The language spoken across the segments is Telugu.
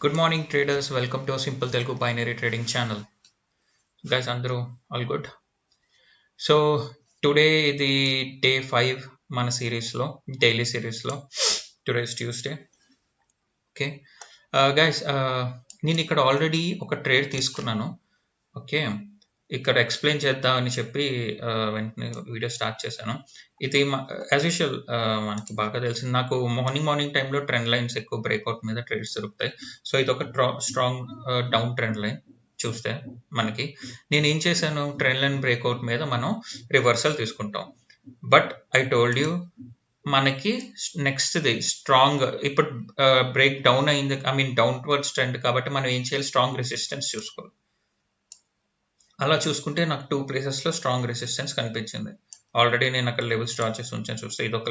Good morning traders, welcome to Simple Telugu Binary Trading channel. Guys, అందరూ all good. So today the day 5 మన సిరీస్లో డైలీ సిరీస్లో today is Tuesday. Okay guys, నేను ఇక్కడ ఆల్రెడీ ఒక ట్రేడ్ తీసుకున్నాను. ఓకే, ఇక్కడ ఎక్స్ప్లెయిన్ చేద్దామని చెప్పి వెంటనే వీడియో స్టార్ట్ చేశాను. ఇది యాజ్ యూజువల్ మనకి బాగా తెలిసింది, నాకు మార్నింగ్ టైంలో ట్రెండ్ లైన్స్ ఎక్కువ బ్రేక్అవుట్ మీద ట్రేడ్స్ దొరుకుతాయి. సో ఇది ఒక స్ట్రాంగ్ డౌన్ ట్రెండ్ లైన్ చూస్తే మనకి, నేను ఏం చేశాను, ట్రెండ్ లైన్ బ్రేక్అవుట్ మీద మనం రివర్సల్ తీసుకుంటాం. బట్ ఐ టోల్డ్ యూ, మనకి నెక్స్ట్ది స్ట్రాంగ్ ఇప్పుడు బ్రేక్ డౌన్ అయింది, ఐ మీన్ డౌన్వర్డ్స్ ట్రెండ్ కాబట్టి మనం ఏం చేయాలి, స్ట్రాంగ్ రెసిస్టెన్స్ చూసుకోవాలి. అలా చూసుకుంటే నాకు 2 ప్లేసెస్లో స్ట్రాంగ్ రెసిస్టెన్స్ కనిపించింది. ఆల్రెడీ నేను అక్కడ లెవెల్స్ డ్రా చేసి ఉంచాను, చూస్తే ఇదొక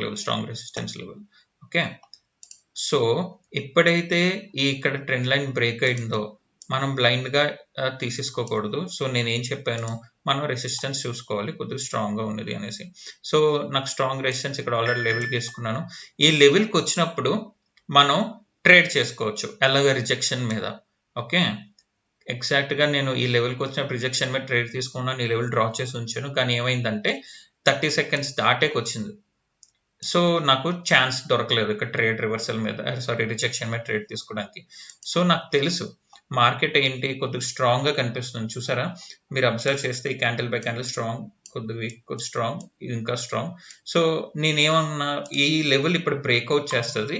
level strong resistance level. Okay, so ఎప్పుడైతే ఇక్కడ ట్రెండ్ లైన్ బ్రేక్ అయిందో మనం బ్లైండ్గా తీసేసుకోకూడదు. సో నేను ఏం చెప్పాను, మనం రెసిస్టెన్స్ చూసుకోవాలి, కొద్దిగా స్ట్రాంగ్గా ఉన్నది అనేసి. సో నాకు స్ట్రాంగ్ రెసిస్టెన్స్ ఇక్కడ ఆల్రెడీ లెవెల్కి వేసుకున్నాను. ఈ లెవెల్కి వచ్చినప్పుడు మనం ట్రేడ్ చేసుకోవచ్చు ఎలాగ రిజెక్షన్ మీద. ఓకే, ఎగ్జాక్ట్గా నేను ఈ లెవెల్కి వచ్చిన రిజెక్షన్ మీద ట్రేడ్ తీసుకున్నాను, ఈ లెవెల్ డ్రా చేసి ఉంచాను. కానీ ఏమైందంటే 30 సెకండ్స్ దాటేకి వచ్చింది. సో నాకు ఛాన్స్ దొరకలేదు ఇక్కడ ట్రేడ్ రివర్సల్ మీద, రిజెక్షన్ మీద ట్రేడ్ తీసుకోవడానికి. సో నాకు తెలుసు మార్కెట్ ఏంటి, కొద్దిగా స్ట్రాంగ్గా కనిపిస్తుంది. చూసారా, మీరు అబ్జర్వ్ చేస్తే ఈ క్యాండిల్ బై క్యాండిల్ స్ట్రాంగ్, కొద్దిగా వీక్, కొద్ది స్ట్రాంగ్, ఇంకా స్ట్రాంగ్. సో నేనేమన్నా, ఈ లెవెల్ ఇప్పుడు బ్రేక్అవుట్ చేస్తుంది,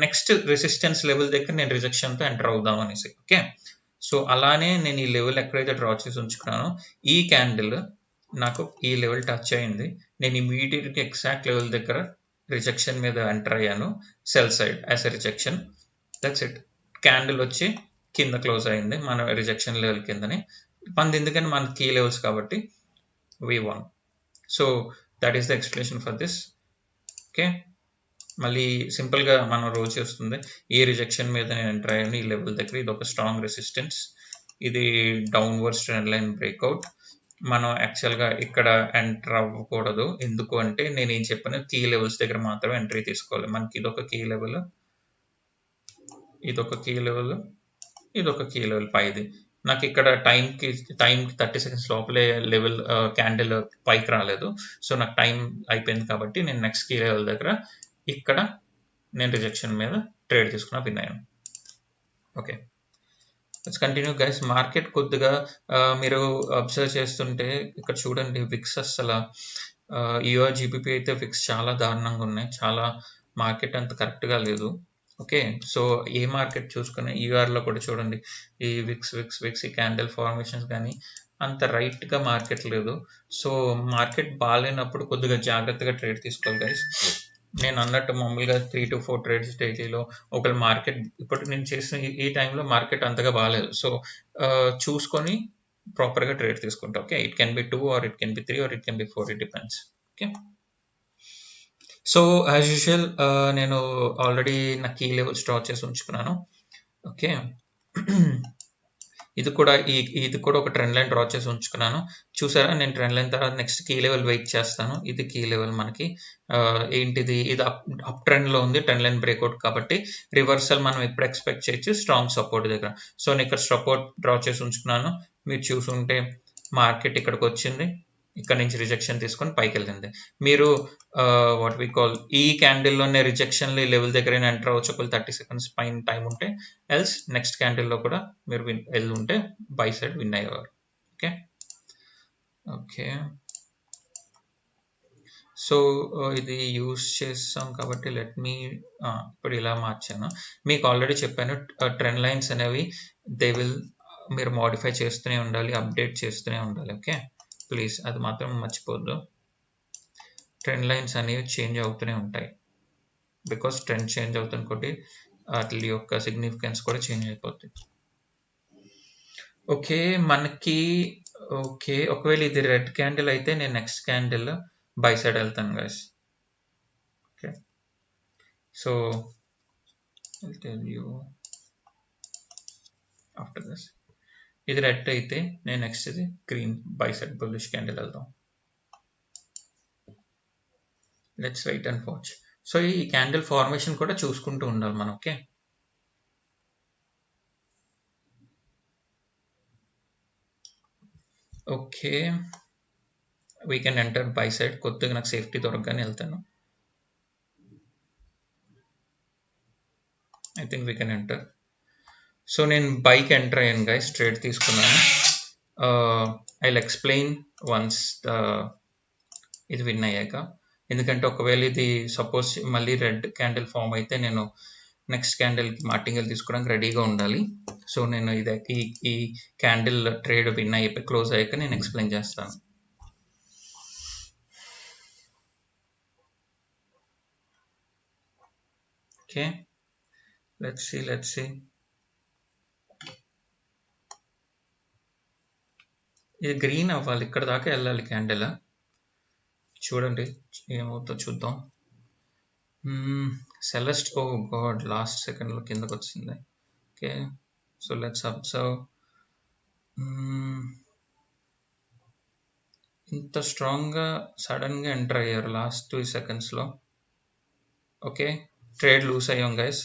నెక్స్ట్ రెసిస్టెన్స్ లెవెల్ దగ్గర నేను రిజెక్షన్తో ఎంటర్ అవుదాం అనేసి. ఓకే, సో అలానే నేను ఈ లెవెల్ ఎక్కడైతే డ్రా చేసి ఉంచుకున్నానో, ఈ క్యాండిల్ నాకు ఈ లెవెల్ టచ్ అయింది, నేను ఇమీడియట్గా ఎగ్జాక్ట్ లెవెల్ దగ్గర రిజెక్షన్ మీద ఎంటర్ అయ్యాను, cell side as a rejection. That's it. Candle వచ్చి కింద క్లోజ్ అయింది మన రిజెక్షన్ లెవెల్ కిందని. మనది ఎందుకంటే మన కీ లెవెల్స్ కాబట్టి V one. So that is the explanation for this. Okay, మళ్ళీ సింపుల్గా మనం రోజు వస్తుంది, ఈ రిజెక్షన్ మీద నేను ఎంటర్ అయ్యాను ఈ లెవెల్ దగ్గర, ఇది ఒక స్ట్రాంగ్ రెసిస్టెన్స్, ఇది డౌన్వర్డ్స్ ట్రెండ్ లైన్ బ్రేక్అవుట్. మనం యాక్చువల్గా ఇక్కడ ఎంటర్ అవ్వకూడదు, ఎందుకు అంటే నేను ఏం చెప్పాను, కీ లెవెల్స్ దగ్గర మాత్రమే ఎంట్రీ తీసుకోవాలి. మనకి ఇదొక కీ లెవెల్, ఇదొక కీ లెవెల్, ఇదొక కీ లెవెల్ పైది. నాకు ఇక్కడ టైంకి 30 సెకండ్స్ లోపలే లెవెల్ క్యాండిల్ పైకి రాలేదు. సో నాకు టైం అయిపోయింది కాబట్టి నేను నెక్స్ట్ కీ లెవెల్ దగ్గర ఇక్కడ నేను రిజెక్షన్ మీద ట్రేడ్ తీసుకున్నా, విన్ అయ్యాను. Okay, let's continue guys. Market కొద్దిగా మీరు అబ్జర్వ్ చేస్తుంటే ఇక్కడ చూడండి, విక్స్ అసలు యూఆర్ జీబీపీ అయితే విక్స్ చాలా దారుణంగా ఉన్నాయి, చాలా మార్కెట్ అంత కరెక్ట్గా లేదు. ఓకే, సో ఏ మార్కెట్ చూసుకుని యూఆర్లో కూడా చూడండి, ఈ విక్స్ ఈ క్యాండిల్ ఫార్మేషన్స్ కానీ అంత రైట్గా మార్కెట్ లేదు. సో మార్కెట్ బాగాలేనప్పుడు కొద్దిగా జాగ్రత్తగా ట్రేడ్ తీసుకోవాలి గైస్. నేను అన్నట్టు మామూలుగా 3 to 4 ట్రేడ్స్ డైలీలో ఒకవేళ మార్కెట్, ఇప్పుడు నేను చేసిన ఈ టైంలో మార్కెట్ అంతగా బాగాలేదు. సో చూసుకొని ప్రాపర్గా ట్రేడ్ తీసుకుంటా. Okay, it can be 2 or it can be 3 or it can be 4, it depends. Okay, so as usual నేను ఆల్రెడీ నా కీ లెవెల్స్ డ్రా చేసి ఉంచుకున్నాను. ఓకే, ఇది కూడా ఒక ట్రెండ్ లైన్ డ్రా చేసి ఉంచుకున్నాను. చూసారా, నేను ట్రెండ్ లైన్ తర్వాత నెక్స్ట్ కీ లెవెల్ వెయిట్ చేస్తాను. ఇది కీ లెవెల్ మనకి ఏంటిది, ఇది అప్ ట్రెండ్లో ఉంది, ట్రెండ్ లైన్ బ్రేక్అవుట్ కాబట్టి రివర్సల్ మనం ఎప్పుడు ఎక్స్పెక్ట్ చేయొచ్చు, స్ట్రాంగ్ సపోర్ట్ దగ్గర. సో నేను ఇక్కడ సపోర్ట్ డ్రా చేసి ఉంచుకున్నాను. మీరు చూసుంటే మార్కెట్ ఇక్కడికి వచ్చింది, ఇక్కడ నుంచి రిజెక్షన్ తీసుకొని పైకి వెళ్ళింది. మీరు వాట్ వి కాల్ ఈ క్యాండిల్లోనే రిజెక్షన్ లెవెల్ దగ్గర ఎంటర్ అవ్వచ్చు, ఒకవేళ 30 సెకండ్స్ పైన టైం ఉంటే. ఎల్స్ నెక్స్ట్ క్యాండిల్లో కూడా మీరు వెళ్ళి ఉంటే బై సైడ్ విన్ అయ్యేవారు. ఓకే ఓకే, సో ఇది యూస్ చేస్తాం కాబట్టి లెట్ మీ ఇప్పుడు ఇలా మార్చాను. మీకు ఆల్రెడీ చెప్పాను, ట్రెండ్ లైన్స్ అనేవి మీరు మోడిఫై చేస్తూనే ఉండాలి, అప్డేట్ చేస్తూనే ఉండాలి. ఓకే, ప్లీజ్ అది మాత్రం మర్చిపోద్దు. ట్రెండ్ లైన్స్ అనేవి చేంజ్ అవుతూనే ఉంటాయి, బికాస్ ట్రెండ్ చేంజ్ అవుతుంది కాబట్టి వాటి యొక్క సిగ్నిఫికెన్స్ కూడా చేంజ్ అయిపోతుంది. ఓకే, మనకి ఓకే, ఒకవేళ ఇది రెడ్ క్యాండిల్ అయితే నేను నెక్స్ట్ క్యాండిల్ బై సైడ్ వెళ్తాను guys. Okay, so I'll tell you after this. ఇది రెడ్ అయితే నేను నెక్స్ట్ ఇది green by side bullish candle వెళ్దాం. Let's wait and watch. So ఈ క్యాండిల్ ఫార్మేషన్ కూడా చూసుకుంటూ ఉండాలి మనం. Okay, okay, we can enter by side. కొద్దిగా నాకు సేఫ్టీ దొరకగానే వెళ్తాను. I think we can enter. So నేను బైక్ ఎంటర్ అయ్యాను గైస్, ట్రేడ్ తీసుకున్నాను. ఐ విల్ ఎక్స్ప్లెయిన్ వన్స్ ఇది విన్ అయ్యాక. ఎందుకంటే ఒకవేళ ఇది సపోజ్ మళ్ళీ రెడ్ క్యాండిల్ ఫామ్ అయితే నేను నెక్స్ట్ క్యాండిల్కి మార్టింగల్ తీసుకోవడానికి రెడీగా ఉండాలి. సో నేను ఇది ఈ క్యాండిల్ ట్రేడ్ విన్ అయిపోయి క్లోజ్ అయ్యాక నేను ఎక్స్ప్లెయిన్ చేస్తాను. Okay, let's see. ఇది గ్రీన్ అవ్వాలి, ఇక్కడ దాకా వెళ్ళాలి క్యాండిల్. చూడండి ఏమవుతుందో చూద్దాం. సెలెస్ట్, ఓ గాడ్, లాస్ట్ సెకండ్లో కిందకు వచ్చింది. Okay, so let's observe. ఇంత స్ట్రాంగ్గా సడన్గా ఎంటర్ అయ్యారు లాస్ట్ 2 secondsలో. ఓకే, ట్రేడ్ లూస్ అయ్యాం guys.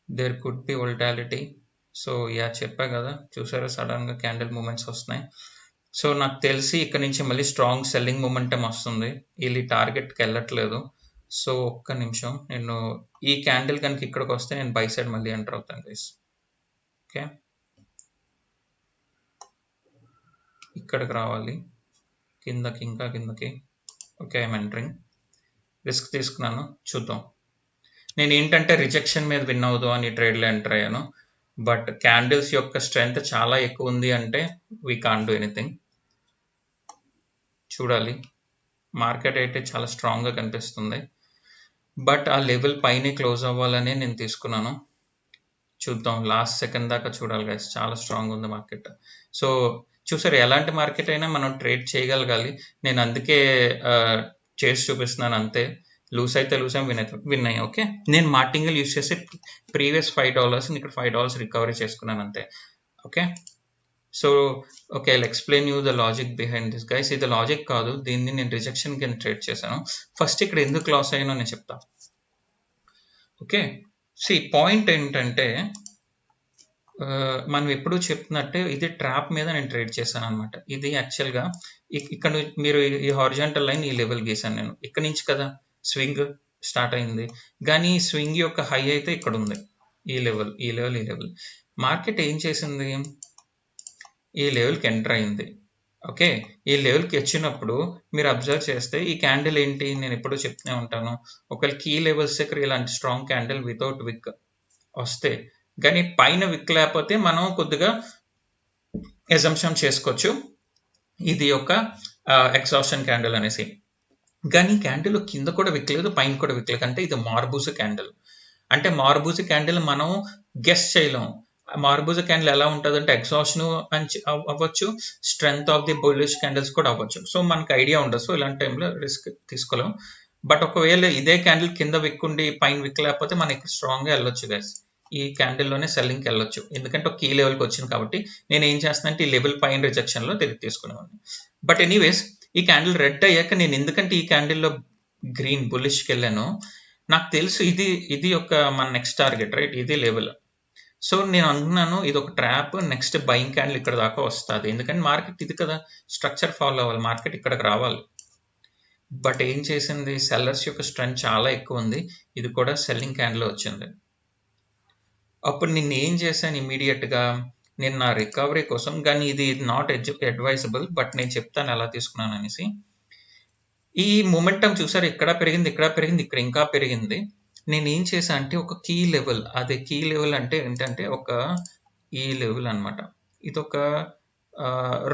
There could be volatility. So yeah, చెప్పా కదా, చూసారా సడన్గా క్యాండిల్ మూమెంట్స్ వస్తున్నాయి. సో నాకు తెలిసి ఇక్కడ నుంచి మళ్ళీ స్ట్రాంగ్ సెల్లింగ్ మూమెంటం వస్తుంది. వీళ్ళు టార్గెట్కి వెళ్ళట్లేదు. సో ఒక్క నిమిషం, నేను ఈ క్యాండిల్ కనుక ఇక్కడికి వస్తే నేను బై సైడ్ మళ్ళీ ఎంటర్ అవుతాను గైస్. ఓకే, ఇక్కడికి రావాలి, కిందకి, ఇంకా కిందకి. Okay, I'm entering. రిస్క్ తీసుకున్నాను, చూద్దాం. నేను ఏంటంటే రిజెక్షన్ మీద విన్ అవుదు అని ట్రేడ్లో ఎంటర్ అయ్యాను. బట్ క్యాండిల్స్ యొక్క స్ట్రెంగ్త్ చాలా ఎక్కువ ఉంది అంటే వీ కాంట్ డూ ఎనీథింగ్. చూడాలి, మార్కెట్ అయితే చాలా స్ట్రాంగ్గా కనిపిస్తుంది. బట్ ఆ లెవెల్ పైనే క్లోజ్ అవ్వాలని నేను తీసుకున్నాను. చూద్దాం, లాస్ట్ సెకండ్ దాకా చూడాలి గైస్. చాలా స్ట్రాంగ్ ఉంది మార్కెట్. సో చూసారు, ఎలాంటి మార్కెట్ అయినా మనం ట్రేడ్ చేయగలగాలి. నేను అందుకే చేసి చూపిస్తున్నాను అంతే. లూస్ అయితే లూస్ అయ్యి విన్ అయ్యాం. ఓకే, నేను మార్టింగల్ యూస్ చేసి ప్రీవియస్ $5 ఇక్కడ $5 రికవరీ చేసుకున్నాను అంతే. Okay, so okay, I explain you the logic behind this guys. ఇది లాజిక్ కాదు, దీన్ని నేను రిజెక్షన్ కింద ట్రేడ్ చేశాను. ఫస్ట్ ఇక్కడ ఎందుకు లాస్ అయ్యానో నేను చెప్తా. ఓకే, పాయింట్ ఏంటంటే మనం ఎప్పుడు చెప్తున్నట్టే ఇది ట్రాప్ మీద నేను ట్రేడ్ చేశాను అనమాట. ఇది యాక్చువల్గా ఇక్కడ మీరు ఈ హారిజాంటల్ లైన్ ఈ లెవెల్ గీసాను నేను. ఇక్కడ నుంచి కదా స్వింగ్ స్టార్ట్ అయింది, కానీ స్వింగ్ యొక్క హై అయితే ఇక్కడ ఉంది, ఈ లెవెల్. మార్కెట్ ఏం చేసింది, ఈ లెవెల్కి ఎంటర్ అయింది. ఓకే, ఈ లెవెల్కి వచ్చినప్పుడు మీరు అబ్జర్వ్ చేస్తే ఈ క్యాండిల్ ఏంటి, నేను ఎప్పుడూ చెప్తూనే ఉంటాను, ఒకవేళ కీ లెవెల్స్ దగ్గర ఇలాంటి స్ట్రాంగ్ క్యాండిల్ వితౌట్ విక్ వస్తే, కానీ పైన విక్ లేకపోతే మనం కొద్దిగా ఎజంప్షన్ చేసుకోవచ్చు ఇది ఒక ఎగ్జాస్షన్ క్యాండిల్ అనేసి. కానీ క్యాండిల్ కింద కూడా విక్కలేదు, పైన కూడా విక్కలేదు, అంటే ఇది మార్బూజ్ క్యాండిల్. అంటే మార్బూజ్ క్యాండిల్ మనం గెస్ చేయలేం. మార్బూజ్ క్యాండిల్ ఎలా ఉంటుంది అంటే ఎగ్జాస్షన్ అవ్వచ్చు, strength of the bullish candles కూడా అవ్వచ్చు. సో మనకు ఐడియా ఉండదు. సో ఇలాంటి టైంలో రిస్క్ తీసుకోలేం. బట్ ఒకవేళ ఇదే క్యాండిల్ కింద విక్కుండి పైన విక్ లేకపోతే మనం ఇక్కడ స్ట్రాంగ్గా వెళ్ళొచ్చు గైస్. ఈ క్యాండిల్లోనే సెల్లింగ్కి వెళ్ళొచ్చు, ఎందుకంటే ఒక కీ లెవెల్కి వచ్చింది కాబట్టి. నేను ఏం చేస్తానంటే ఈ లెవెల్ పైన రిజెక్షన్లో తిరిగి తీసుకునేవాడిని. బట్ ఎనీవేస్, ఈ క్యాండిల్ రెడ్ అయ్యాక నేను ఎందుకంటే ఈ క్యాండిల్లో గ్రీన్ బుల్లిష్కి వెళ్ళాను, నాకు తెలుసు ఇది ఒక మన నెక్స్ట్ టార్గెట్, రైట్, ఇది లెవెల్. సో నేను అనుకున్నాను ఇది ఒక ట్రాప్, నెక్స్ట్ బయింగ్ క్యాండిల్ ఇక్కడ దాకా వస్తుంది, ఎందుకంటే మార్కెట్ ఇది కదా, స్ట్రక్చర్ ఫాలో అవ్వాలి, మార్కెట్ ఇక్కడికి రావాలి. బట్ ఏం చేసింది, సెల్లర్స్ యొక్క స్ట్రెంగ్త్ చాలా ఎక్కువ ఉంది, ఇది కూడా సెల్లింగ్ క్యాండిల్ వచ్చింది. అప్పుడు నేను ఏం చేశాను, ఇమీడియట్గా నేను నా రికవరీ కోసం, కానీ ఇది నాట్ అడ్వైజబుల్, బట్ నేను చెప్తాను ఎలా తీసుకున్నాను అనేసి. ఈ మొమెంటం చూసారు, ఇక్కడ పెరిగింది, ఇక్కడ ఇంకా పెరిగింది. నేను ఏం చేశాను అంటే ఒక కీ లెవెల్, అదే కీ లెవెల్ అంటే ఏంటంటే ఒక ఈ లెవెల్ అనమాట, ఇది ఒక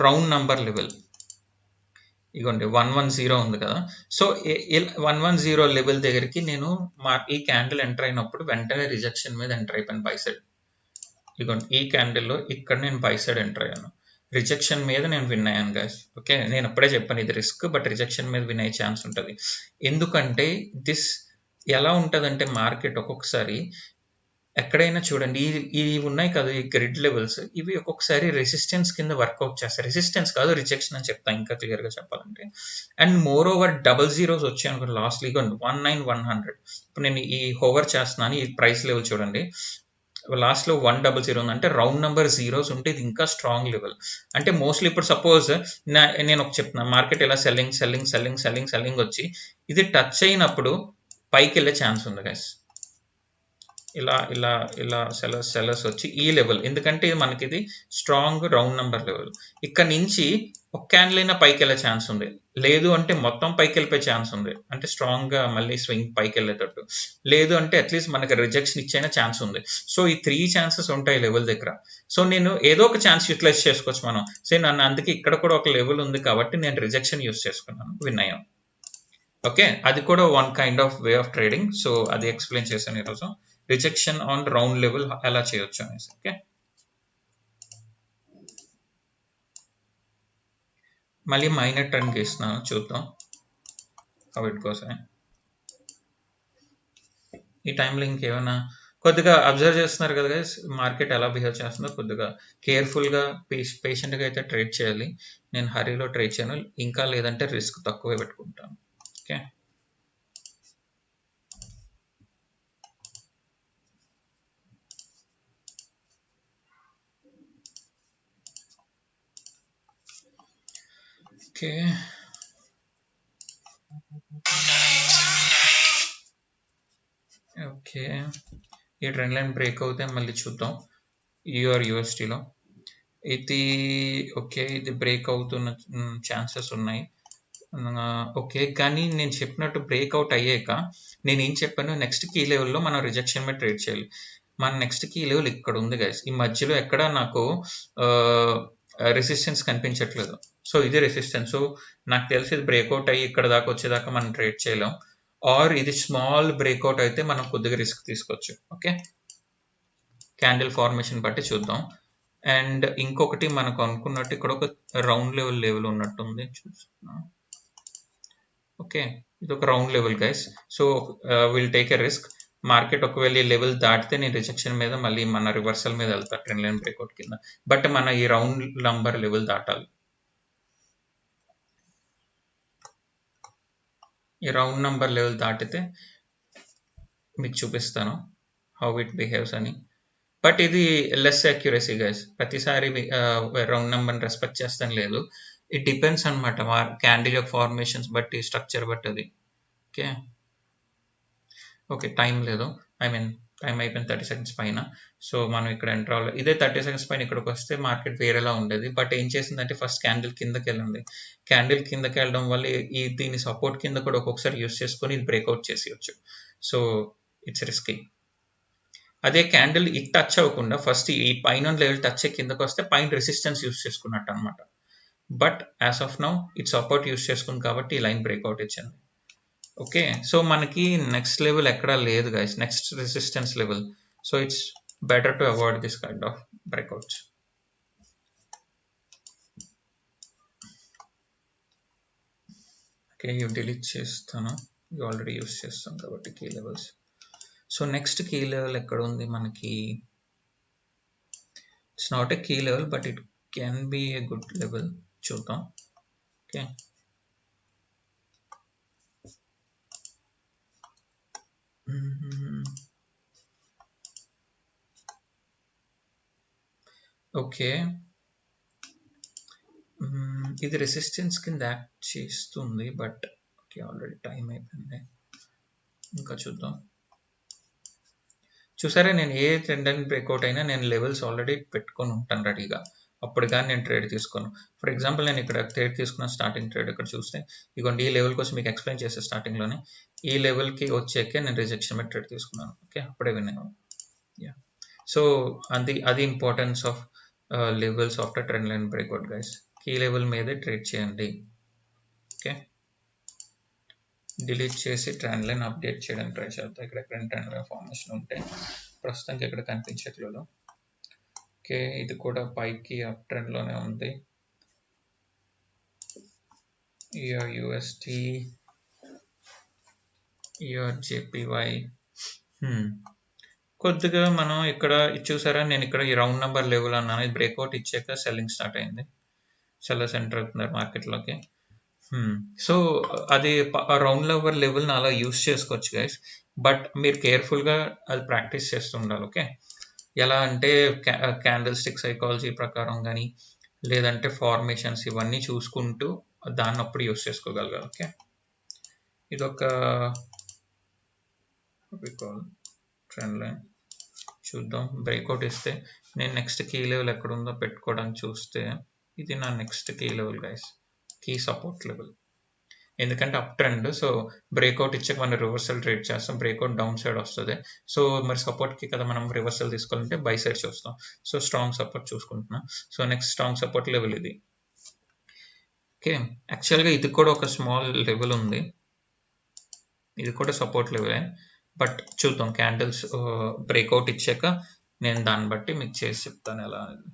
రౌండ్ నంబర్ లెవెల్. ఇగోండి 110 ఉంది కదా. సో 110 లెవెల్ దగ్గరికి నేను ఈ క్యాండిల్ ఎంటర్ అయినప్పుడు వెంటనే రిజెక్షన్ మీద ఎంటర్ అయిపోయాను బై సైడ్. ఇగోండి ఈ క్యాండిల్లో ఇక్కడ నేను బై సైడ్ ఎంటర్ అయ్యాను, రిజెక్షన్ మీద నేను విన్ అయ్యాను గైస్. ఓకే, నేను అప్పుడే చెప్పాను ఇది రిస్క్, బట్ రిజెక్షన్ మీద విన్ అయ్యే ఛాన్స్ ఉంటుంది. ఎందుకంటే దిస్ ఎలా ఉంటుందంటే మార్కెట్ ఒక్కొక్కసారి ఎక్కడైనా చూడండి, ఇవి ఉన్నాయి కదా ఈ గ్రిడ్ లెవెల్స్, ఇవి ఒక్కొక్కసారి రెసిస్టెన్స్ కింద వర్కౌట్ చేస్తాయి. రెసిస్టెన్స్ కాదు, రిజెక్షన్ అని చెప్తాను ఇంకా క్లియర్గా చెప్పాలంటే. And more over double zeros వచ్చాయి అనుకో లాస్ట్ 19100. ఇప్పుడు నేను ఈ హోవర్ చేస్తున్నాను, ఈ ప్రైస్ లెవెల్ చూడండి, లాస్ట్లో 100 ఉంది అంటే రౌండ్ నెంబర్ జీరోస్ ఉంటే ఇది ఇంకా స్ట్రాంగ్ లెవెల్. అంటే మోస్ట్లీ ఇప్పుడు సపోజ్ నేను ఒక చెప్తున్నా, మార్కెట్ ఇలా selling selling selling selling selling వచ్చి ఇది టచ్ అయినప్పుడు పైకి వెళ్ళే ఛాన్స్ ఉంది గైస్. ఇలా ఇలా ఇలా సెలర్స్ వచ్చి ఈ లెవెల్, ఎందుకంటే మనకి ఇది స్ట్రాంగ్ రౌండ్ నెంబర్ లెవెల్. ఇక్కడ నుంచి ఒక క్యాండిల్ అయినా పైకి వెళ్ళే ఛాన్స్ ఉంది, లేదు అంటే మొత్తం పైకి వెళ్ళిపోయే ఛాన్స్ ఉంది, అంటే స్ట్రాంగ్ గా మళ్ళీ స్వింగ్ పైకి వెళ్ళేటట్టు, లేదు అంటే అట్లీస్ట్ మనకి రిజెక్షన్ ఇచ్చైనా ఛాన్స్ ఉంది. సో ఈ 3 ఛాన్సెస్ ఉంటాయి లెవెల్ దగ్గర. సో నేను ఏదో ఒక ఛాన్స్ యూటిలైజ్ చేసుకోవచ్చు మనం. సో నన్ను అందుకే ఇక్కడ కూడా ఒక లెవెల్ ఉంది కాబట్టి నేను రిజెక్షన్ యూస్ చేసుకున్నాను, విన్ అయ్యాం. ఓకే, అది కూడా one kind of way of trading. So అది ఎక్స్ప్లెయిన్ చేశాను ఈరోజు, రిజెక్షన్ ఆన్ రౌండ్ లెవెల్ ఎలా చేయొచ్చు అనేసి. ఓకే, మళ్ళీ మైనర్ ట్రెండ్ గీస్తున్నాను, చూద్దాం హౌ ఇట్ గోస్. ఈ టైంలో ఇంకేమైనా కొద్దిగా అబ్జర్వ్ చేస్తున్నారు కదా గైస్, మార్కెట్ ఎలా బిహేవ్ చేస్తుందో కొద్దిగా కేర్ఫుల్గా పేషెంట్గా అయితే ట్రేడ్ చేయాలి. నేను హరీలో ట్రేడ్ చేయను, ఇంకా లేదంటే రిస్క్ తక్కువే పెట్టుకుంటాను. ఓకే, ఓకే ఓకే ఈ ట్రెండ్ లైన్ బ్రేక్ అవుతే మళ్ళీ చూద్దాం యూఎస్టీలో. ఇది ఓకే, ఇది బ్రేక్ అవుతున్న ఛాన్సెస్ ఉన్నాయి. ఓకే, కానీ నేను చెప్పినట్టు బ్రేక్అవుట్ అయ్యాక నేను ఏం చెప్పాను, నెక్స్ట్ కీ లెవెల్లో మనం రిజెక్షన్ మీద ట్రేడ్ చేయాలి. మన నెక్స్ట్ కీ లెవెల్ ఇక్కడ ఉంది గైస్, ఈ మధ్యలో ఎక్కడ నాకు రెసిస్టెన్స్ కనిపించట్లేదు. సో ఇది రెసిస్టెన్స్. సో నాకు తెలిసి ఇది బ్రేక్అవుట్ అయ్యి ఇక్కడ దాకా వచ్చేదాకా మనం ట్రేడ్ చేయలేం, ఆర్ ఇది స్మాల్ బ్రేక్అవుట్ అయితే మనం కొద్దిగా రిస్క్ తీసుకోవచ్చు. ఓకే, క్యాండిల్ ఫార్మేషన్ బట్టి చూద్దాం. అండ్ ఇంకొకటి మనకు అనుకున్నట్టు ఇక్కడ ఒక రౌండ్ లెవెల్ ఉన్నట్టుంది, చూస్తున్నాం. ఓకే, ఇది ఒక round level guys. So will take a risk. Market ఒకవేళ ఈ లెవెల్ దాటితే నేను రిజెక్షన్ మీద మళ్ళీ మన రివర్సల్ మీద వెళ్తా ట్రెండ్ లైన్ బ్రేక్అవుట్ కింద. బట్ మన ఈ రౌండ్ నంబర్ లెవెల్ దాటాలి. ఈ రౌండ్ నంబర్ లెవెల్ దాటితే మీకు చూపిస్తాను హౌ ఇట్ బిహేవ్స్ అని. బట్ ఇది లెస్ అక్యురసీ గైస్, ప్రతిసారి రౌండ్ నెంబర్ని రెస్పెక్ట్ చేస్తాను లేదు. ఇట్ డిపెండ్స్ అనమాట క్యాండిల్ యొక్క ఫార్మేషన్స్ బట్టి, స్ట్రక్చర్ బట్టి అది. ఓకే ఓకే, టైం లేదు, ఐ మీన్ టైం అయిపోయింది 30 సెకండ్స్ పైన. సో మనం ఇక్కడ ఎంటర్ అవ్వాలి. ఇదే 30 సెకండ్స్ పైన ఇక్కడికి వస్తే మార్కెట్ వేరేలా ఉండేది. బట్ ఏం చేసిందంటే ఫస్ట్ క్యాండిల్ కిందకి వెళ్ళింది. క్యాండిల్ కిందకి వెళ్ళడం వల్ల ఈ దీని సపోర్ట్ కింద కూడా ఒక్కొక్కసారి యూస్ చేసుకొని ఇది బ్రేక్అవుట్ చేసేయచ్చు. So it's risky. అదే క్యాండిల్ ఇది టచ్ అవ్వకుండా ఫస్ట్ ఈ పైన లెవెల్ టచ్ కిందకి వస్తే పైన రెసిస్టెన్స్ యూస్ చేసుకున్నట్టు అనమాట. బట్ యాజ్ ఆఫ్ నౌ ఇది సపోర్ట్ యూస్ చేసుకుంది కాబట్టి ఈ లైన్ బ్రేక్అవుట్ ఇచ్చింది. ఓకే, సో మనకి నెక్స్ట్ లెవెల్ ఎక్కడా లేదు guys, next resistance level. So it's better to avoid this kind of breakouts. Okay, ఇవి డిలీట్ చేస్తాను, ఇవి ఆల్రెడీ యూస్ చేస్తాం కాబట్టి key levels. So next key level ఎక్కడ ఉంది మనకి, it's not a key level but it can be a good level, చూద్దాం. ఓకే, ఓకే ఇది రెసిస్టెన్స్ కింద యాక్ట్ చేస్తుంది. బట్ ఓకే, ఆల్రెడీ టైం అయిపోయింది, ఇంకా చూద్దాం. చూసారా, నేను ఏ ట్రెండ్ అండ్ బ్రేక్అవుట్ అయినా నేను లెవెల్స్ ఆల్రెడీ పెట్టుకొని ఉంటాను రెడీగా, అప్పుడు కానీ నేను ట్రేడ్ తీసుకోను. ఫర్ ఎగ్జాంపుల్ నేను ఇక్కడ ట్రేడ్ తీసుకున్న స్టార్టింగ్ ట్రేడ్ ఇక్కడ చూస్తే ఇదిగోండి, ఈ లెవెల్ కోసం మీకు ఎక్స్ప్లెయిన్ చేసే స్టార్టింగ్లోనే ఈ లెవెల్కి వచ్చాకే నేను రిజెక్షన్ మీద ట్రేడ్ తీసుకున్నాను. ఓకే, అప్పుడే విన్నాను. యా, సో అది importance of levels after trend line breakout guys. Key level మీదే ట్రేడ్ చేయండి. ఓకే, డిలీట్ చేసి ట్రెండ్ లైన్ అప్డేట్ చేయడానికి ట్రై చేద్దాం. ఇక్కడ ట్రెండ్ లైన్ ఫార్మేషన్ ఉంటే ప్రస్తుతానికి ఇక్కడ కనిపించట్లేదు. ఓకే, ఇది కూడా పైకి అప్ ట్రెండ్లోనే ఉంది. యూఎస్టీ, జేపీవై. కొద్దిగా మనం ఇక్కడ చూసారా, నేను ఇక్కడ ఈ రౌండ్ నెంబర్ లెవెల్ అన్నాను, ఇది బ్రేక్అవుట్ ఇచ్చాక సెల్లింగ్ స్టార్ట్ అయింది, సెల్లర్స్ ఎంటర్ అవుతున్నారు మార్కెట్లోకి. సో అది రౌండ్ నెంబర్ లెవెల్ని అలా యూస్ చేసుకోవచ్చు గైస్, బట్ మీరు కేర్ఫుల్గా అది ప్రాక్టీస్ చేస్తూ ఉండాలి. ఓకే, ఎలా అంటే క్యాండిల్ స్టిక్ సైకాలజీ ప్రకారం కానీ లేదంటే ఫార్మేషన్స్ ఇవన్నీ చూసుకుంటూ దాన్ని అప్పుడు యూస్ చేసుకోగలగాలి. ఓకే, ఇదొక ట్రెండ్ లైన్. చూద్దాం, బ్రేక్అవుట్ ఇస్తే నేను నెక్స్ట్ కీ లెవెల్ ఎక్కడుందో పెట్టుకోవడానికి చూస్తే ఇది నా next key level guys, key support level. ఎందుకంటే అప్ ట్రెండ్, సో బ్రేక్అవుట్ ఇచ్చాక మనం రివర్సల్ ట్రేడ్ చేస్తాం, బ్రేక్అవుట్ డౌన్ సైడ్ వస్తుంది. సో మరి సపోర్ట్కి కదా మనం రివర్సల్ తీసుకోవాలంటే బై సైడ్ చూస్తాం. సో స్ట్రాంగ్ సపోర్ట్ చూసుకుంటున్నా. So next strong support level ఇది. ఓకే, యాక్చువల్గా ఇది కూడా ఒక స్మాల్ లెవెల్ ఉంది, ఇది కూడా సపోర్ట్ లెవెలే. బట్ చూద్దాం, క్యాండిల్స్ బ్రేక్అవుట్ ఇచ్చాక నేను దాన్ని బట్టి మీకు చేసి చెప్తాను ఎలా అనేది.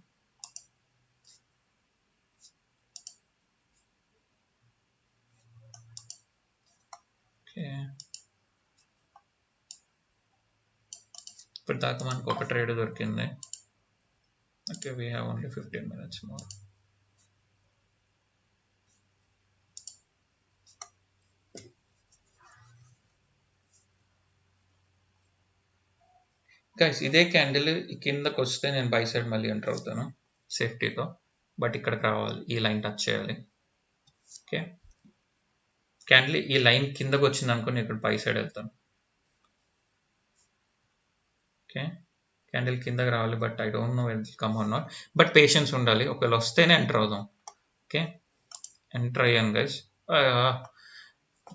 ఓకే, ఇప్పుడు దాకా మనకు ఒక ట్రేడ్ దొరికింది. Okay, we have only 15 minutes more. Guys ఇదే క్యాండిల్ కిందకు వస్తే నేను బై సైడ్ మళ్ళీ ఎంటర్ అవుతాను సేఫ్టీతో. బట్ ఇక్కడికి రావాలి, ఈ లైన్ టచ్ చేయాలి. ఓకే, క్యాండిల్ ఈ లైన్ కిందకు వచ్చింది అనుకుని ఇక్కడ బై సైడ్ వెళ్తాను. ఓకే, క్యాండిల్ కిందకి రావాలి, but I don't know when come or not. But patience ఉండాలి, ఒకవేళ వస్తేనే ఎంటర్ అవుదాం. ఓకే, ఎంటర్ అయ్యాను గైస్.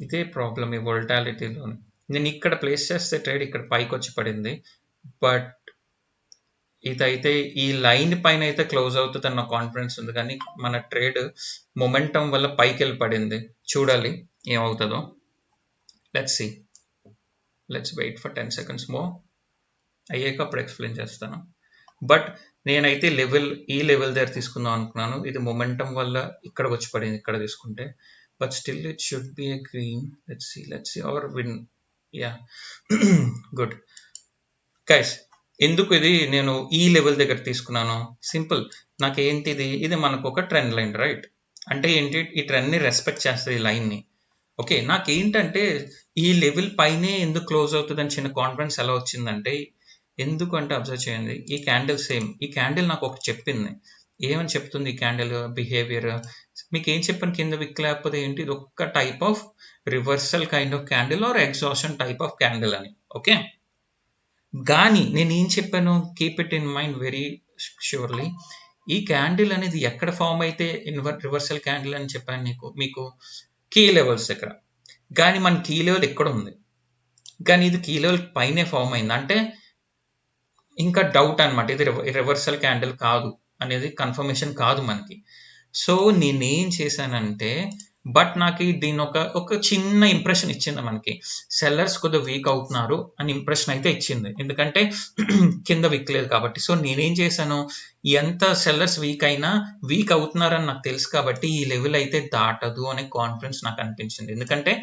ఇదే ప్రాబ్లం ఈ వోల్టాలిటీలో. నేను ఇక్కడ ప్లేస్ చేస్తే ట్రేడ్ ఇక్కడ పైకి వచ్చి పడింది, బట్ ఇదైతే ఈ లైన్ పైన అయితే క్లోజ్ అవుతుంది అన్న కాన్ఫిడెన్స్ ఉంది, కానీ మన ట్రేడ్ మొమెంటం వల్ల పైకి వెళ్ళి పడింది. చూడాలి ఏమవుతుందో. Let's see, let's wait for 10 seconds more. అయ్యాక అప్పుడు ఎక్స్ప్లెయిన్ చేస్తాను. బట్ నేనైతే ఈ లెవెల్ దగ్గర తీసుకుందాం అనుకున్నాను, ఇది మొమెంటం వల్ల ఇక్కడికి వచ్చి పడింది ఇక్కడ తీసుకుంటే. But still it should be a green. Let's see our win. Yeah, good guys. ఎందుకు ఇది నేను ఈ లెవెల్ దగ్గర తీసుకున్నాను? సింపుల్, నాకేంటిది, ఇది మనకు ఒక ట్రెండ్ లైన్, రైట్? అంటే ఏంటి, ఈ ట్రెండ్ని రెస్పెక్ట్ చేస్తుంది ఈ లైన్ని. ఓకే, నాకేంటంటే ఈ లెవెల్ పైనే ఎందుకు క్లోజ్ అవుతుంది అని చిన్న కాన్ఫిడెన్స్ ఎలా వచ్చిందంటే, ఎందుకు అంటే అబ్జర్వ్ చేయండి, ఈ క్యాండిల్ సేమ్, ఈ క్యాండిల్ నాకు ఒకటి చెప్పింది. ఏమని చెప్తుంది ఈ క్యాండిల్ బిహేవియర్? మీకు ఏం చెప్పాను, కింద విక్ లేకపోతే ఏంటి, ఇది ఒక్క type of reversal kind of candle or exhaustion type of candle అని. ఓకే, కానీ నేను ఏం చెప్పాను, keep it in mind very surely. ఈ క్యాండిల్ అనేది ఎక్కడ ఫామ్ అయితే రివర్సల్ క్యాండిల్ అని చెప్పాను మీకు కీ లెవెల్స్ దగ్గర. కానీ మన కీ లెవెల్ ఎక్కడ ఉంది, కానీ ఇది కీ లెవెల్ పైనే ఫామ్ అయింది అంటే ఇంకా డౌట్ అనమాట, ఇది రివర్సల్ క్యాండిల్ కాదు అనేది కన్ఫర్మేషన్ కాదు మనకి. సో నేనేం చేశానంటే, బట్ నాకు దీని ఒక చిన్న ఇంప్రెషన్ ఇచ్చింది మనకి, సెల్లర్స్ కొద్దిగా వీక్ అవుతున్నారు అని ఇంప్రెషన్ అయితే ఇచ్చింది, ఎందుకంటే కింద వీక్ లేదు కాబట్టి. సో నేనేం చేశాను, ఎంత సెల్లర్స్ వీక్ అయినా వీక్ అవుతున్నారని నాకు తెలుసు కాబట్టి ఈ లెవెల్ అయితే దాటదు అనే కాన్ఫిడెన్స్ నాకు అనిపించింది. ఎందుకంటే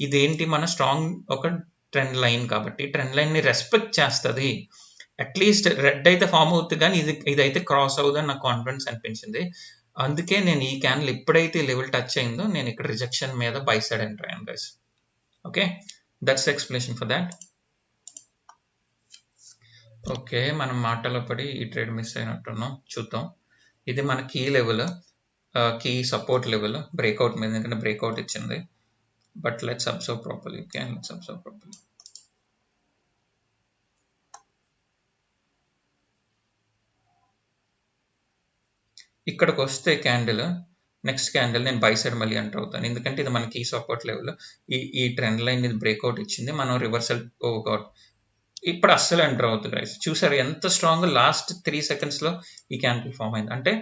ఇదేంటి, మన స్ట్రాంగ్ ఒక ట్రెండ్ లైన్ కాబట్టి ట్రెండ్ లైన్ ని రెస్పెక్ట్ చేస్తుంది. అట్లీస్ట్ రెడ్ అయితే ఫామ్ అవుతుంది, కానీ ఇదైతే క్రాస్ అవుతుందని నాకు కాన్ఫిడెన్స్ అనిపించింది. అందుకే నేను ఈ క్యాండిల్ ఎప్పుడైతే లెవెల్ టచ్ అయిందో నేను ఇక్కడ రిజెక్షన్ మీద బై సైడ్ ఎంటర్ అయ్యాను guys. Okay, that's explanation for that. Okay, మనం మాటలో పడి ఈ ట్రేడ్ మిస్ అయినట్టున్నాం. చూద్దాం, ఇది మన key level, key support level, breakout మీద, ఎందుకంటే బ్రేక్అవుట్ ఇచ్చింది. But let's observe properly. Okay, let's observe properly. ఇక్కడికి వస్తే క్యాండిల్, నెక్స్ట్ క్యాండిల్ నేను బై సైడ్ మళ్ళీ ఎంటర్ అవుతాను, ఎందుకంటే ఇది మనకి సపోర్ట్ లెవెల్. ఈ ట్రెండ్ లైన్ ఇది బ్రేక్అవుట్ ఇచ్చింది, మనం రివర్సల్ ఓవర్అవుట్ ఇప్పుడు అస్సలు ఎంటర్ అవుతుంది గైస్. చూసారు ఎంత స్ట్రాంగ్, లాస్ట్ 3 seconds లో ఈ క్యాండిల్ ఫామ్ అయింది అంటే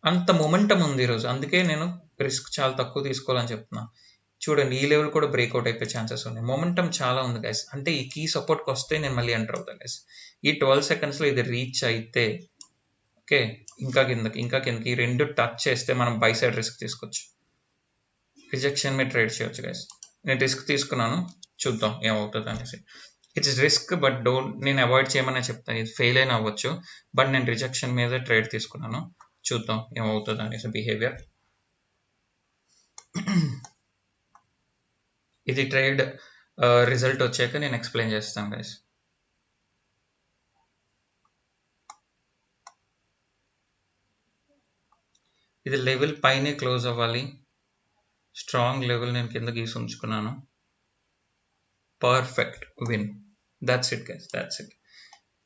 అంత మొమెంటం ఉంది ఈరోజు. అందుకే నేను రిస్క్ చాలా తక్కువ తీసుకోవాలని చెప్తున్నా. చూడండి, ఈ లెవెల్ కూడా బ్రేక్అవుట్ అయిపోయే ఛాన్సెస్ ఉన్నాయి, మొమెంటం చాలా ఉంది గైస్. అంటే ఈ కీ సపోర్ట్కి వస్తే నేను మళ్ళీ ఎంటర్ అవుతాను గైస్. ఈ 12 seconds లో ఇది రీచ్ అయితే ఓకే, ఇంకా కిందకి ఈ రెండు టచ్ చేస్తే మనం బై సైడ్ రిస్క్ తీసుకోవచ్చు, రిజెక్షన్ మీద ట్రేడ్ చేయొచ్చు గైస్. నేను రిస్క్ తీసుకున్నాను, చూద్దాం ఏమవుతుంది అనేసి. ఇట్స్ రిస్క్ బట్ నేను అవాయిడ్ చేయమని చెప్తాను, ఇది ఫెయిల్ అయినా అవ్వచ్చు, బట్ నేను రిజెక్షన్ మీద ట్రేడ్ తీసుకున్నాను, చూద్దాం ఏమవుతుంది అనేసి బిహేవియర్. ఇది ట్రేడ్ రిజల్ట్ వచ్చాక నేను ఎక్స్ప్లెయిన్ చేస్తాను గైస్. ఇది లెవెల్ పైనే క్లోజ్ అవ్వాలి. స్ట్రాంగ్ లెవెల్ నేను కింద గీసి ఉంచుకున్నాను. Perfect win. That's it guys, that's it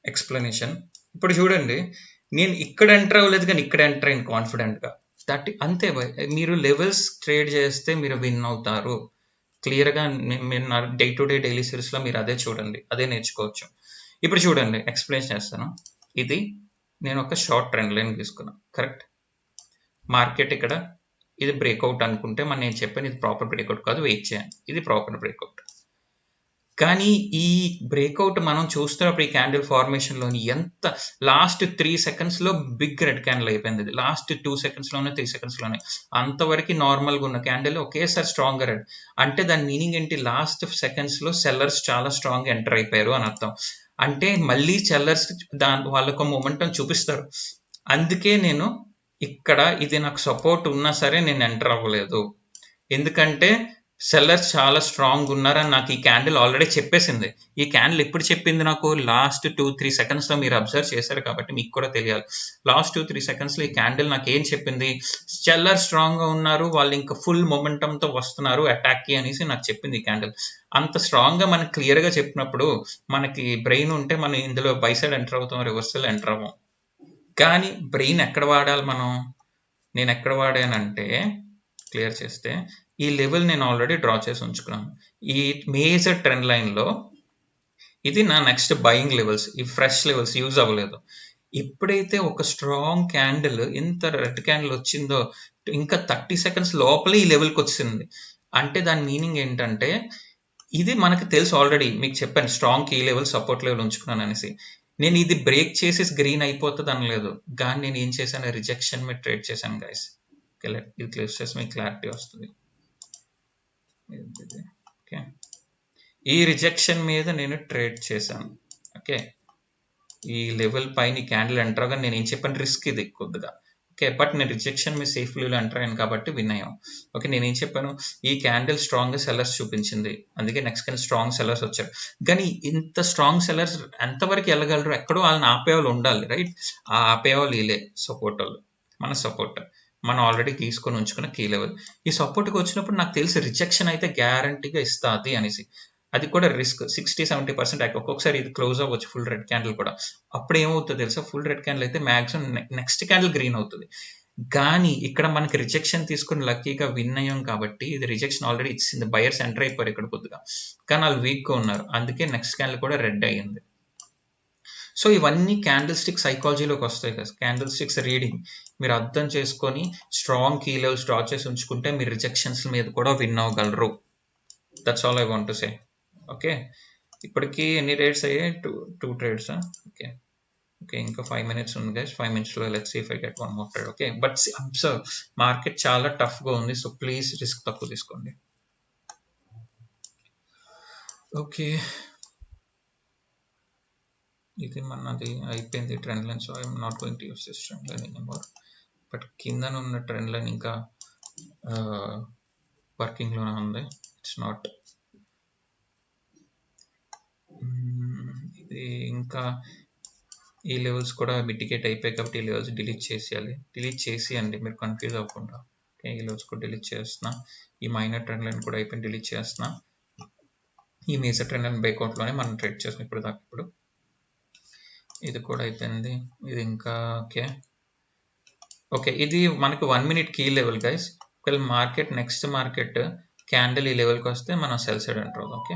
explanation. ఇప్పుడు చూడండి, నేను ఇక్కడ ఎంటర్ అవ్వలేదు కానీ ఇక్కడ ఎంటర్ అయింది కాన్ఫిడెంట్గా. దట్ అంతే మీరు లెవెల్స్ ట్రేడ్ చేస్తే మీరు విన్ అవుతారు. క్లియర్గా మీరు నా డే టు డే డైలీ సిరీస్లో మీరు అదే చూడండి, అదే నేర్చుకోవచ్చు. ఇప్పుడు చూడండి, ఎక్స్ప్లెయిన్ చేస్తాను. ఇది నేను ఒక షార్ట్ ట్రెండ్ లైన్ తీసుకున్నాను, కరెక్ట్. మార్కెట్ ఇక్కడ ఇది బ్రేక్అవుట్ అనుకుంటే నేను చెప్పాను ఇది ప్రాపర్ బ్రేక్అవుట్ కాదు, వెయిట్ చేయండి, ఇది ప్రాపర్ బ్రేక్అవుట్. కానీ ఈ బ్రేక్అవుట్ మనం చూస్తున్నప్పుడు ఈ క్యాండిల్ ఫార్మేషన్లోని ఎంత లాస్ట్ 3 సెకండ్స్లో బిగ్ రెడ్ క్యాండిల్ అయిపోయింది. లాస్ట్ 2 సెకండ్స్లోనే 3 సెకండ్స్లోనే అంతవరకు నార్మల్గా ఉన్న క్యాండిల్ ఒకేసారి స్ట్రాంగ్గా రెడ్. అంటే దాని మీనింగ్ ఏంటి, లాస్ట్ సెకండ్స్లో సెల్లర్స్ చాలా స్ట్రాంగ్ ఎంటర్ అయిపోయారు అని అర్థం. అంటే మళ్ళీ సెల్లర్స్ వాళ్ళకు మొమెంటం చూపిస్తారు. అందుకే నేను ఇక్కడ ఇది నాకు సపోర్ట్ ఉన్నా సరే నేను ఎంటర్ అవ్వలేదు, ఎందుకంటే సెల్లర్స్ చాలా స్ట్రాంగ్ ఉన్నారని నాకు ఈ క్యాండిల్ ఆల్రెడీ చెప్పేసింది. ఈ క్యాండిల్ ఎప్పుడు చెప్పింది నాకు, లాస్ట్ 2-3 సెకండ్స్లో మీరు అబ్జర్వ్ చేశారు కాబట్టి మీకు కూడా తెలియాలి. లాస్ట్ 2-3 సెకండ్స్లో ఈ క్యాండిల్ నాకు ఏం చెప్పింది, సెల్లర్ స్ట్రాంగ్గా ఉన్నారు, వాళ్ళు ఇంకా ఫుల్ మొమెంటంతో వస్తున్నారు అటాక్కి అనేసి నాకు చెప్పింది ఈ క్యాండిల్. అంత స్ట్రాంగ్గా మనకి క్లియర్గా చెప్పినప్పుడు మనకి బ్రెయిన్ ఉంటే మనం ఇందులో బై సైడ్ ఎంటర్ అవుతాం, రివర్సల్ ఎంటర్ అవ్వం. కానీ బ్రెయిన్ ఎక్కడ వాడాలి మనం, నేను ఎక్కడ వాడానంటే క్లియర్ చేస్తే ఈ లెవెల్ నేను ఆల్రెడీ డ్రా చేసి ఉంచుకున్నాను. ఈ మేజర్ ట్రెండ్ లైన్లో ఇది నా నెక్స్ట్ బయింగ్ లెవెల్స్, ఈ ఫ్రెష్ లెవెల్స్ యూజ్ అవ్వలేదు. ఎప్పుడైతే ఒక స్ట్రాంగ్ క్యాండిల్ ఇంత రెడ్ క్యాండిల్ వచ్చిందో ఇంకా 30 సెకండ్స్ లోపలే ఈ లెవెల్కి వచ్చింది. అంటే దాని మీనింగ్ ఏంటంటే ఇది మనకు తెలుసు ఆల్రెడీ, మీకు చెప్పాను strong key level support level ఉంచుకున్నాను అనేసి. నేను ఇది బ్రేక్ చేసేసి గ్రీన్ అయిపోతుంది అనలేదు, కానీ నేను ఏం చేశాను, రిజెక్షన్ మీద ట్రేడ్ చేశాను గైస్. ఇది క్లోజ్ చేసి మీకు క్లారిటీ వస్తుంది. ఓకే, ఈ రిజెక్షన్ మీద నేను ట్రేడ్ చేశాను. ఓకే, ఈ లెవెల్ పైన క్యాండిల్ ఎంటర్ అవ్వగా నేను ఏం చెప్పాను, రిస్క్ ఇది కొద్దిగా. ఓకే, బట్ నేను రిజెక్షన్ మీద సేఫ్ లెవెల్ ఎంటర్ అయ్యాను కాబట్టి విన్ అయ్యాం. ఓకే, నేను ఏం చెప్పాను, ఈ క్యాండిల్ స్ట్రాంగ్ సెల్లర్స్ చూపించింది, అందుకే నెక్స్ట్ క్యాండిల్ స్ట్రాంగ్ సెల్లర్స్ వచ్చారు. కానీ ఇంత స్ట్రాంగ్ సెల్లర్స్ ఎంతవరకు వెళ్ళగలరు, ఎక్కడో వాళ్ళని ఆపేవాళ్ళు ఉండాలి, రైట్. ఆ ఆపేవాళ్ళు వీళ్ళే, సపోర్ట్ వాళ్ళు, మన సపోర్ట్ మనం ఆల్రెడీ తీసుకొని ఉంచుకున్న కీ లెవెల్. ఈ సపోర్ట్కి వచ్చినప్పుడు నాకు తెలిసి రిజెక్షన్ అయితే గ్యారంటీగా ఇస్తుంది అనేసి, అది కూడా రిస్క్ 60-70%. ఒక్కొక్కసారి ఇది క్లోజ్ అవ్వచ్చు ఫుల్ రెడ్ క్యాండిల్ కూడా. అప్పుడు ఏమవుతుంది తెలుసా, ఫుల్ రెడ్ క్యాండిల్ అయితే మ్యాక్సిమం నెక్స్ట్ క్యాండిల్ గ్రీన్ అవుతుంది. కానీ ఇక్కడ మనకి రిజెక్షన్ తీసుకుని లక్కీగా విన్ అయ్యాం కాబట్టి ఇది రిజెక్షన్ ఆల్రెడీ ఇచ్చింది, బయర్స్ ఎంటర్ అయిపోయారు ఇక్కడ కొద్దిగా, కానీ వాళ్ళు వీక్గా ఉన్నారు, అందుకే నెక్స్ట్ క్యాండిల్ కూడా రెడ్ అయ్యింది. సో ఇవన్నీ క్యాండిల్ స్టిక్ సైకాలజీలోకి వస్తాయి కదా, క్యాండిల్ స్టిక్స్ రీడింగ్ మీరు అర్థం చేసుకొని స్ట్రాంగ్ కీ లెవెల్స్ డ్రా చేసి ఉంచుకుంటే మీరు రిజెక్షన్స్ మీద కూడా విన్ అవ్వగలరు. That's all I want to say. Okay, ఇప్పటికి ఎన్ని ట్రేడ్స్ అయ్యాయి, టూ ట్రేడ్స్. ఓకే ఓకే, ఇంకా 5 minutes ఉంది గైస్. 5 minutesలో let's see if I get one more trade. Okay, but observe market చాలా టఫ్గా ఉంది, సో ప్లీజ్ రిస్క్ తక్కువ తీసుకోండి. ఓకే, ఇది మనది అయిపోయింది trend line, so I'm not going to use this trend line anymore. But కిందన ఉన్న ట్రెండ్ లైన్ ఇంకా వర్కింగ్లోనే ఉంది, ఇట్స్ నాట్. ఇది ఇంకా ఈ లెవెల్స్ కూడా మిటిగేట్ అయిపోయాయి కాబట్టి ఈ లెవెల్స్ డిలీట్ చేసేయాలి. డిలీట్ చేసేయండి, మీరు కన్ఫ్యూజ్ అవ్వకుండా. ఓకే, ఈ లెవెల్స్ కూడా డిలీట్ చేస్తున్నా, ఈ మైనర్ ట్రెండ్ లైన్ కూడా అయిపోయింది, డిలీట్ చేస్తున్నా. ఈ మేజర్ ట్రెండ్ లైన్ బ్రేక్అవుట్లోనే మనం ట్రేడ్ చేస్తాం ఇప్పుడు దాకా. ఇప్పుడు ఇది కూడా అయిపోయింది, ఇది ఇంకా. ఓకే ఓకే, ఇది మనకు 1 minute కీ లెవెల్ గైస్. ఒకవేళ మార్కెట్ నెక్స్ట్ మార్కెట్ క్యాండిల్ ఈ లెవెల్కి వస్తే మనం సెల్ సైడ్ ఎంటర్ అవుతాం. ఓకే,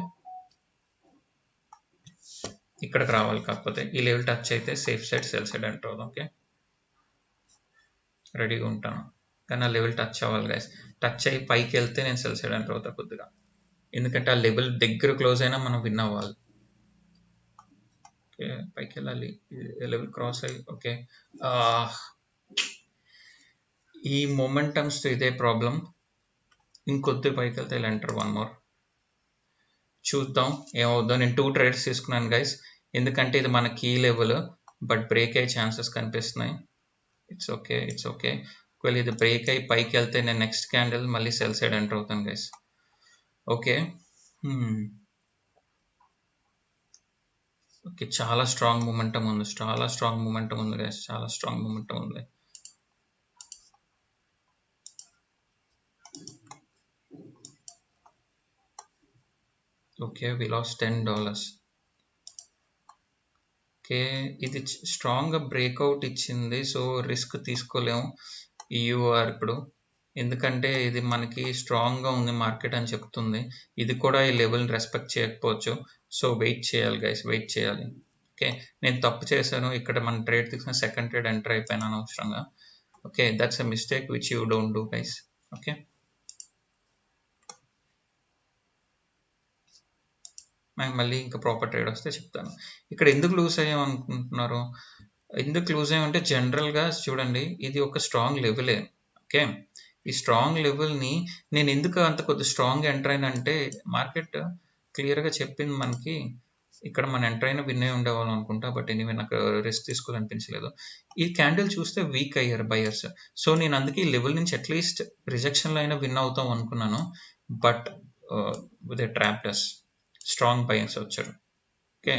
ఇక్కడికి రావాలి, కాకపోతే ఈ లెవెల్ టచ్ అయితే safe side cell side enter అవుతాం. ఓకే, రెడీగా ఉంటాను, కానీ ఆ లెవెల్ టచ్ అవ్వాలి గైస్. టచ్ అయ్యి పైకి వెళ్తే నేను సెల్ సైడ్ ఎంటర్ అవుతా కొద్దిగా, ఎందుకంటే ఆ లెవెల్ దగ్గర క్లోజ్ అయినా మనం విన్ అవ్వాలి. ఓకే, పైకి వెళ్ళాలి, లెవెల్ క్రాస్ అయ్యి. ఓకే, ఈ మొమెంటమ్స్తో ఇదే ప్రాబ్లం, ఇంకొద్ది పైకి వెళ్తే ఇలా ఎంటర్ వన్ మోర్. చూద్దాం ఏమవుద్దో. నేను 2 ట్రేడ్స్ తీసుకున్నాను గైస్, ఎందుకంటే ఇది మన కీ లెవెల్, బట్ బ్రేక్ అయ్యే ఛాన్సెస్ కనిపిస్తున్నాయి. It's okay, it's okay. ఒకవేళ ఇది బ్రేక్ అయ్యి పైకి వెళ్తే నేను నెక్స్ట్ క్యాండిల్ మళ్ళీ సెల్ సైడ్ ఎంటర్ అవుతాను గైస్. ఓకే ఓకే, చాలా స్ట్రాంగ్ మొమెంటం ఉంది, చాలా స్ట్రాంగ్ మొమెంటం ఉంది గైస్, చాలా స్ట్రాంగ్ మొమెంటం ఉంది. ఓకే, వి లాస్ $10. ఓకే, ఇది స్ట్రాంగ్గా బ్రేక్అవుట్ ఇచ్చింది, సో రిస్క్ తీసుకోలేము యూఆర్ ఇప్పుడు, ఎందుకంటే ఇది మనకి స్ట్రాంగ్గా ఉంది మార్కెట్ అని చెప్తుంది. ఇది కూడా ఈ లెవెల్ రెస్పెక్ట్ చేయకపోవచ్చు, సో వెయిట్ చేయాలి గైస్, వెయిట్ చేయాలి. ఓకే, నేను తప్పు చేశాను ఇక్కడ, మన ట్రేడ్ తీసుకుని సెకండ్ ట్రేడ్ ఎంటర్ అయిపోయాను అనవసరంగా. Okay, that's a mistake which you don't do guys. Okay, మళ్ళీ ఇంకా ప్రాపర్ ట్రేడ్ వస్తే చెప్తాను. ఇక్కడ ఎందుకు లూజ్ అయ్యాం అనుకుంటున్నారు? ఎందుకు లూజ్ అయ్యామంటే జనరల్గా చూడండి, ఇది ఒక స్ట్రాంగ్ లెవెలే. ఓకే, ఈ స్ట్రాంగ్ లెవెల్ని నేను ఎందుకు అంత కొద్ది స్ట్రాంగ్ ఎంటర్ అయినంటే, మార్కెట్ క్లియర్గా చెప్పింది మనకి, ఇక్కడ మన ఎంటర్ అయినా విన్ అయి ఉండేవాళ్ళం అనుకుంటా, బట్ ఎనీవే నాకు రిస్క్ తీసుకోవాలనిపించలేదు. ఈ క్యాండిల్ చూస్తే వీక్ అయ్యారు బయర్స్, సో నేను అందుకే ఈ లెవెల్ నుంచి అట్లీస్ట్ రిజెక్షన్లో అయినా విన్ అవుతాం అనుకున్నాను, but they trapped strong buyers వచ్చారు. ఓకే,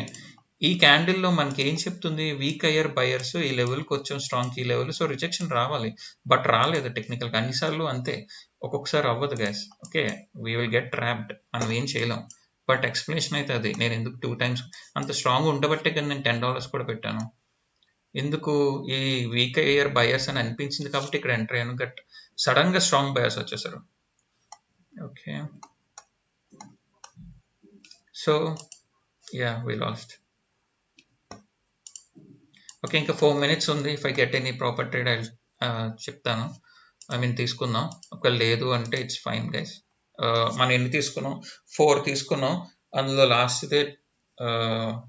ఈ క్యాండిల్లో మనకి ఏం చెప్తుంది, వీక్ అయ్యర్ బయర్స్ ఈ లెవెల్కి వచ్చాం, స్ట్రాంగ్ ఈ లెవెల్, సో రిజెక్షన్ రావాలి, బట్ రాలేదు టెక్నికల్గా. అన్నిసార్లు అంతే, ఒక్కొక్కసారి అవ్వదు gas. Okay, we will get trapped, మనం ఏం చేయలేం, బట్ ఎక్స్ప్లెనేషన్ అయితే అది. నేను ఎందుకు 2 times అంత స్ట్రాంగ్ ఉండబట్టే కదా నేను $10 కూడా పెట్టాను. ఎందుకు ఈ వీక్ అయ్యర్ బయర్స్ అని అనిపించింది కాబట్టి ఇక్కడ ఎంటర్ అయ్యాను, బట్ సడన్ గా స్ట్రాంగ్ బయర్స్ వచ్చేసారు. Okay, so yeah we lost. Okay, ఇంకా 4 minutes ఉంది. If I get any proper trade I చెప్తాను, ఐ మీన్ తీసుకుందాం. ఒకవేళ లేదు అంటే ఇట్స్ ఫైన్ గైస్. మనం ఎన్ని తీసుకున్నాం, 4 తీసుకున్నాం, అందులో లాస్ట్దే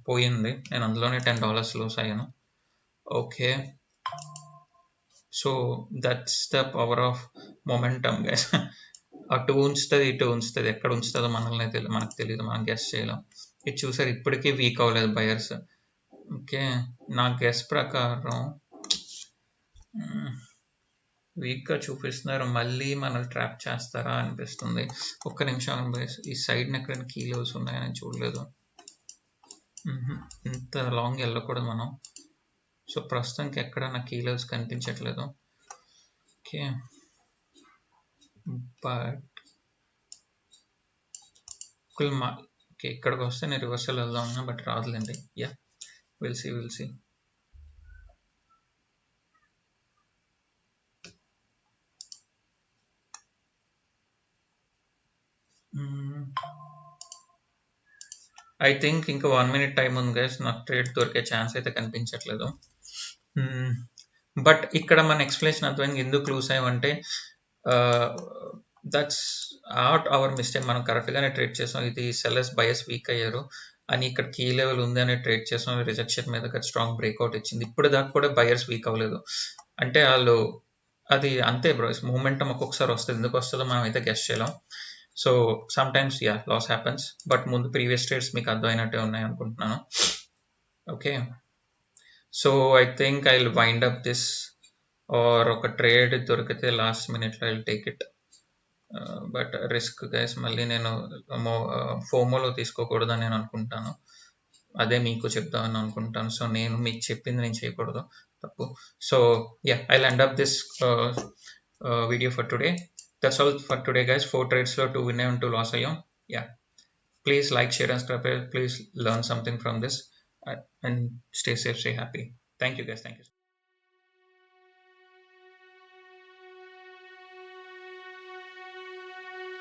పోయింది, నేను అందులోనే $10 లూస్ అయ్యాను. Okay, so that's the power of momentum guys. అటు ఉంచుతుంది, ఇటు ఉంచుతుంది, ఎక్కడ ఉంచుతుందో మనకు తెలియదు, మనం గెస్ చేయలేం. ఇది చూసారు, ఇప్పటికీ వీక్ అవ్వలేదు బయర్స్. ఓకే, నా గెస్ ప్రకారం వీక్గా చూపిస్తున్నారు, మళ్ళీ మనం ట్రాప్ చేస్తారా అనిపిస్తుంది. ఒక్క నిమిషం, ఈ సైడ్ని ఎక్కడైనా కీ లెవెల్స్ ఉన్నాయని చూడలేదు. ఇంత లాంగ్ వెళ్ళకూడదు మనం, సో ప్రస్తుతానికి ఎక్కడ నా కీ లెవెల్స్ కనిపించట్లేదు. ఓకే, బట్ ఓకే, ఇక్కడికి వస్తే నేను రివర్సల్ వెళ్దాం ఉన్నా, బట్ రాదులేండి. Yeah, will see. I think ఇంకా 1 minute టైం ఉంది గైస్, నాకు ట్రేడ్ దొరికే ఛాన్స్ అయితే కనిపించట్లేదు. బట్ ఇక్కడ మన ఎక్స్ప్లెనేషన్ అర్థమైంది ఎందుకు లూస్ అయ్యామంటే, దట్స్ నాట్ అవర్ మిస్టేక్, మనం కరెక్ట్గానే ట్రేడ్ చేసాం. ఇది సెల్లర్స్ బయస్ వీక్ అయ్యారు అని ఇక్కడ కీ లెవెల్ ఉంది అని ట్రేడ్ చేసాం, రిజెక్షన్ మీద స్ట్రాంగ్ బ్రేక్అవుట్ ఇచ్చింది. ఇప్పుడు దాకా కూడా బయర్స్ వీక్ అవ్వలేదు అంటే వాళ్ళు, అది అంతే బ్రో, మూమెంటం ఒక్కొక్కసారి వస్తుంది, ఎందుకు వస్తుందో మనం అయితే గెస్ చేయలేం. So sometimes yeah loss happens, but ముందు ప్రీవియస్ ట్రేడ్స్ మీకు అర్థమైనట్టే ఉన్నాయి అనుకుంటున్నాను. Okay, so I think I will wind up this, or ఒక ట్రేడ్ దొరికితే లాస్ట్ మినిట్లో I will take it, but risk guys. మళ్ళీ నేను ఫోమోలో తీసుకోకూడదని నేను అనుకుంటాను, అదే మీకు చెప్తామని అనుకుంటాను. సో నేను మీకు చెప్పింది నేను చేయకూడదు, తప్పు. So yeah, I will end up this video for today. That's all for today guys. 4 trades లో 2 win and 2 loss అయ్యాం. Yeah, please like, share and subscribe. Please learn something from this and stay safe, stay happy. Thank you guys. Thank you.